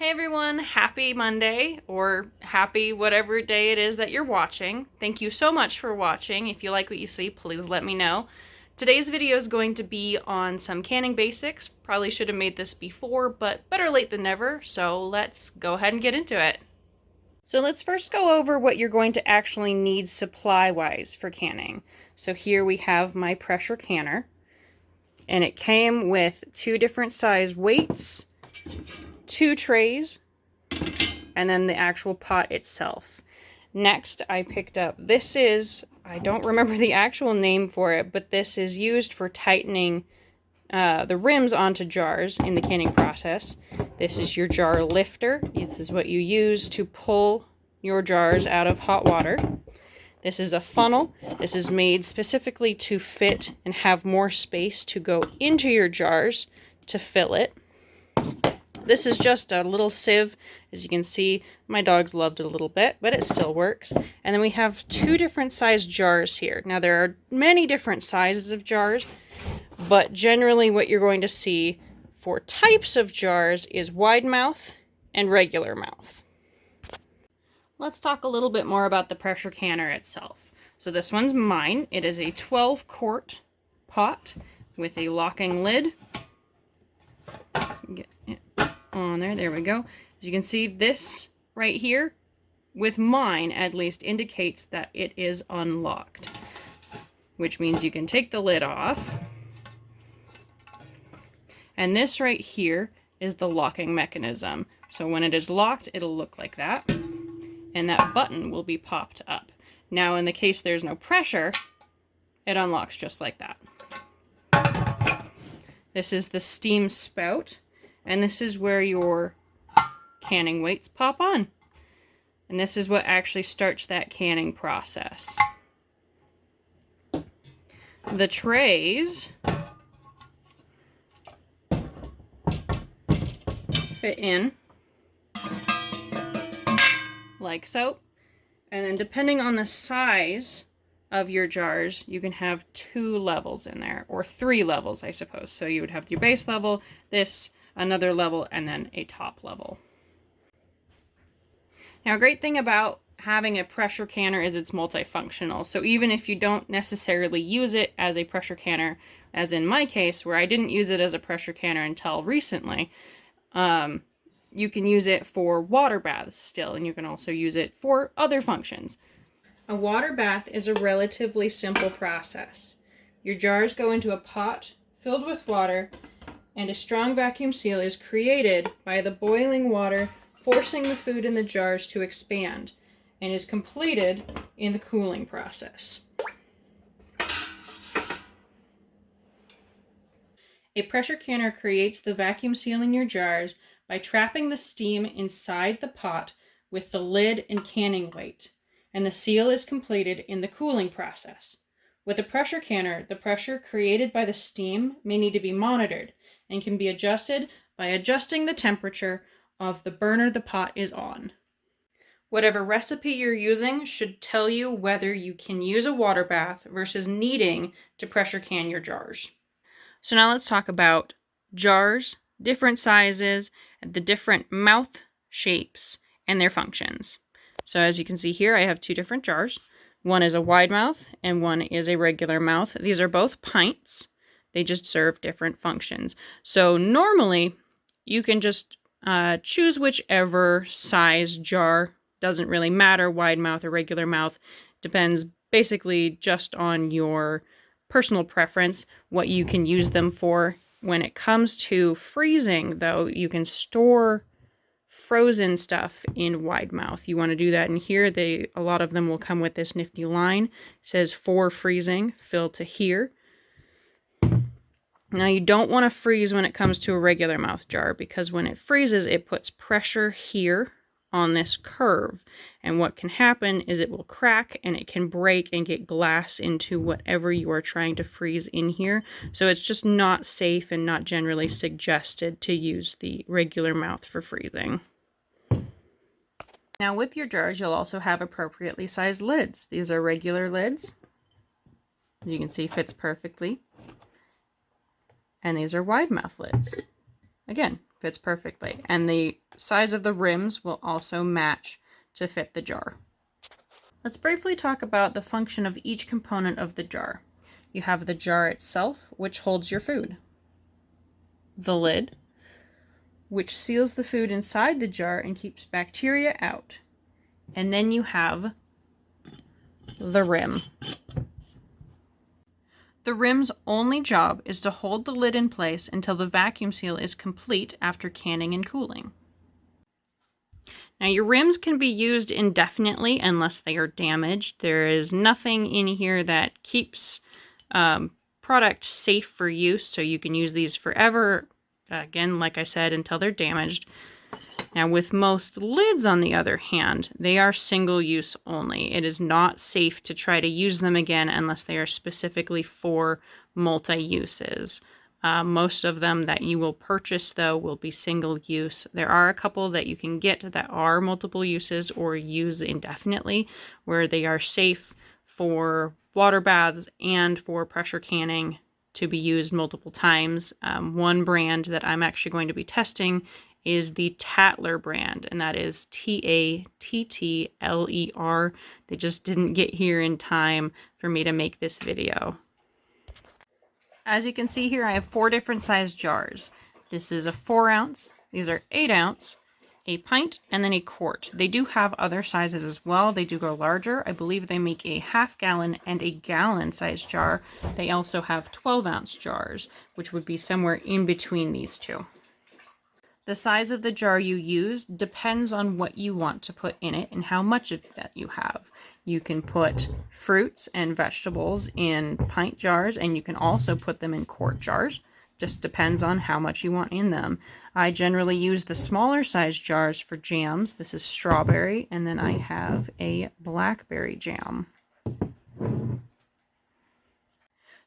Hey everyone, happy Monday, or happy whatever day it is that you're watching. Thank you so much for watching. If you like what you see, please let me know. Today's video is going to be on some canning basics. Probably should have made this before, but better late than never, so let's go ahead and get into it. So let's first go over what you're going to actually need supply-wise for canning. So here we have my pressure canner, and it came with 2 different size weights, 2 trays, and then the actual pot itself. Next, I picked up, I don't remember the actual name for it, but this is used for tightening the rims onto jars in the canning process. This is your jar lifter. This is what you use to pull your jars out of hot water. This is a funnel. This is made specifically to fit and have more space to go into your jars to fill it. This is just a little sieve. As you can see, my dogs loved it a little bit, but it still works. And then we have 2 different size jars here. Now there are many different sizes of jars, but generally what you're going to see for types of jars is wide mouth and regular mouth. Let's talk a little bit more about the pressure canner itself. So this one's mine. It is a 12-quart pot with a locking lid. Let's get it on there. There we go. As you can see, this right here, with mine at least, indicates that it is unlocked, which means you can take the lid off. And this right here is the locking mechanism. So when it is locked, it'll look like that, and that button will be popped up. Now, in the case there's no pressure, it unlocks just like that. This is the steam spout, and this is where your canning weights pop on. And this is what actually starts that canning process. The trays fit in like so. And then depending on the size of your jars, you can have 2 levels in there, or 3 levels, I suppose. So you would have your base level, this, another level, and then a top level. Now, a great thing about having a pressure canner is it's multifunctional. So even if you don't necessarily use it as a pressure canner, as in my case, where I didn't use it as a pressure canner until recently, you can use it for water baths still, and you can also use it for other functions. A water bath is a relatively simple process. Your jars go into a pot filled with water, and a strong vacuum seal is created by the boiling water forcing the food in the jars to expand, and is completed in the cooling process. A pressure canner creates the vacuum seal in your jars by trapping the steam inside the pot with the lid and canning weight, and the seal is completed in the cooling process. With a pressure canner, the pressure created by the steam may need to be monitored and can be adjusted by adjusting the temperature of the burner the pot is on. Whatever recipe you're using should tell you whether you can use a water bath versus needing to pressure can your jars. So now let's talk about jars, different sizes, the different mouth shapes, and their functions. So as you can see here, I have 2 different jars. One is a wide mouth and one is a regular mouth. These are both pints. They just serve different functions. So normally you can just choose whichever size jar. Doesn't really matter, wide mouth or regular mouth. Depends basically just on your personal preference, what you can use them for. When it comes to freezing, though, you can store frozen stuff in wide mouth. You want to do that in here. A lot of them will come with this nifty line. It says for freezing, fill to here. Now you don't want to freeze when it comes to a regular mouth jar, because when it freezes, it puts pressure here on this curve, and what can happen is it will crack and it can break and get glass into whatever you are trying to freeze in here. So it's just not safe and not generally suggested to use the regular mouth for freezing. Now with your jars, you'll also have appropriately sized lids. These are regular lids. As you can see, fits perfectly. And these are wide mouth lids. Again, fits perfectly. And the size of the rims will also match to fit the jar. Let's briefly talk about the function of each component of the jar. You have the jar itself, which holds your food. The lid, which seals the food inside the jar and keeps bacteria out. And then you have the rim. The rim's only job is to hold the lid in place until the vacuum seal is complete after canning and cooling. Now your rims can be used indefinitely unless they are damaged. There is nothing in here that keeps product safe for use, so you can use these forever, again, like I said, until they're damaged. Now with most lids, on the other hand, they are single use only. It is not safe to try to use them again unless they are specifically for multi-uses. Most of them that you will purchase, though, will be single use. There are a couple that you can get that are multiple uses or use indefinitely, where they are safe for water baths and for pressure canning to be used multiple times. One brand that I'm actually going to be testing is the Tattler brand, and that is Tattler. They just didn't get here in time for me to make this video. As you can see here, I have 4 different size jars. This is a 4 ounce, these are 8 ounce, a pint, and then a quart. They do have other sizes as well. They do go larger. I believe they make a half gallon and a gallon size jar. They also have 12 ounce jars, which would be somewhere in between these two. The size of the jar you use depends on what you want to put in it and how much of that you have. You can put fruits and vegetables in pint jars, and you can also put them in quart jars. Just depends on how much you want in them. I generally use the smaller size jars for jams. This is strawberry, and then I have a blackberry jam.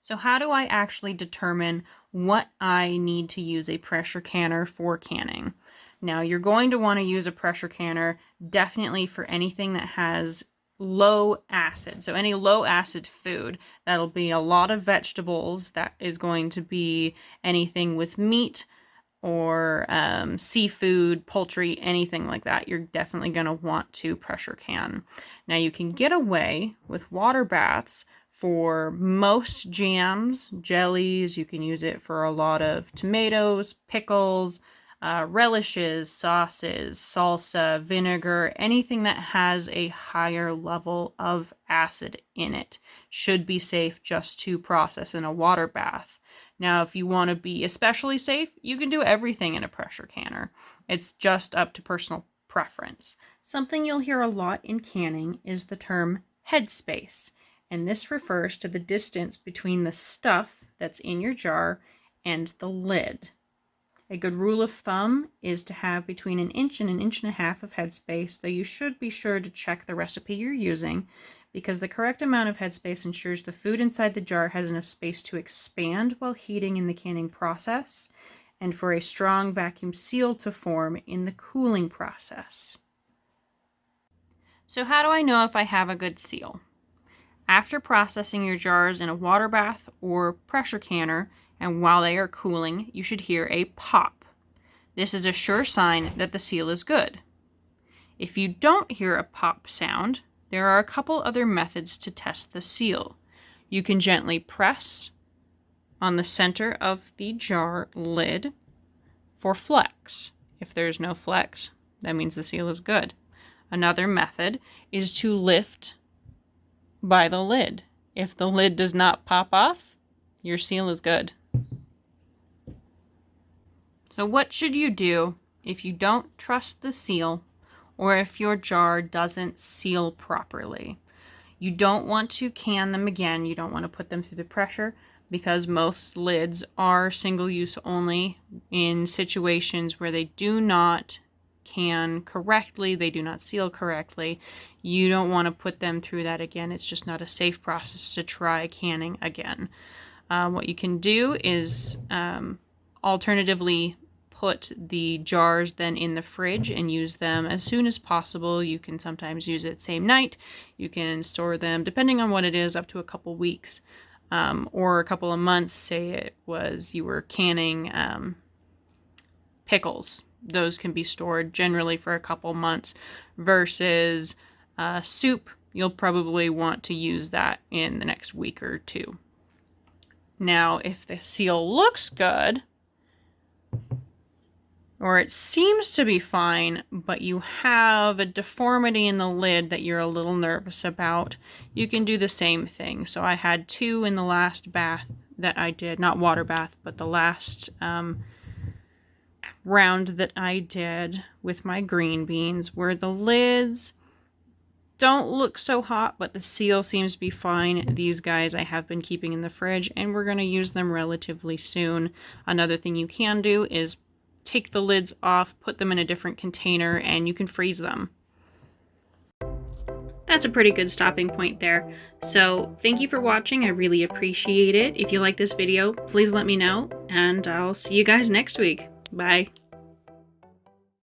So how do I actually determine what I need to use a pressure canner for canning? Now, you're going to want to use a pressure canner definitely for anything that has low acid. So any low acid food, that'll be a lot of vegetables. That is going to be anything with meat or seafood, poultry, anything like that. You're definitely going to want to pressure can. Now, you can get away with water baths for most jams, jellies. You can use it for a lot of tomatoes, pickles, relishes, sauces, salsa, vinegar, anything that has a higher level of acid in it should be safe just to process in a water bath. Now, if you want to be especially safe, you can do everything in a pressure canner. It's just up to personal preference. Something you'll hear a lot in canning is the term headspace. And this refers to the distance between the stuff that's in your jar and the lid. A good rule of thumb is to have between 1 inch and 1.5 inches of headspace, though you should be sure to check the recipe you're using, because the correct amount of headspace ensures the food inside the jar has enough space to expand while heating in the canning process, and for a strong vacuum seal to form in the cooling process. So how do I know if I have a good seal? After processing your jars in a water bath or pressure canner, and while they are cooling, you should hear a pop. This is a sure sign that the seal is good. If you don't hear a pop sound, there are a couple other methods to test the seal. You can gently press on the center of the jar lid for flex. If there's no flex, that means the seal is good. Another method is to lift by the lid. If the lid does not pop off, your seal is good. So what should you do if you don't trust the seal or if your jar doesn't seal properly? You don't want to can them again. You don't want to put them through the pressure because most lids are single use only in situations where they do not can correctly, they do not seal correctly. You don't want to put them through that again. It's just not a safe process to try canning again. What you can do is alternatively put the jars then in the fridge and use them as soon as possible. You can sometimes use it same night. You can store them, depending on what it is, up to a couple weeks or a couple of months. Say it was you were canning pickles. Those can be stored generally for a couple months versus soup. You'll probably want to use that in the next week or two. Now, if the seal looks good, or it seems to be fine, but you have a deformity in the lid that you're a little nervous about, you can do the same thing. So I had 2 in the last bath that I did, not water bath, but the last round that I did with my green beans, where the lids don't look so hot, but the seal seems to be fine. These guys I have been keeping in the fridge, and we're going to use them relatively soon. Another thing you can do is take the lids off, put them in a different container, and you can freeze them. That's a pretty good stopping point there. So thank you for watching. I really appreciate it. If you like this video, please let me know, and I'll see you guys next week. Bye.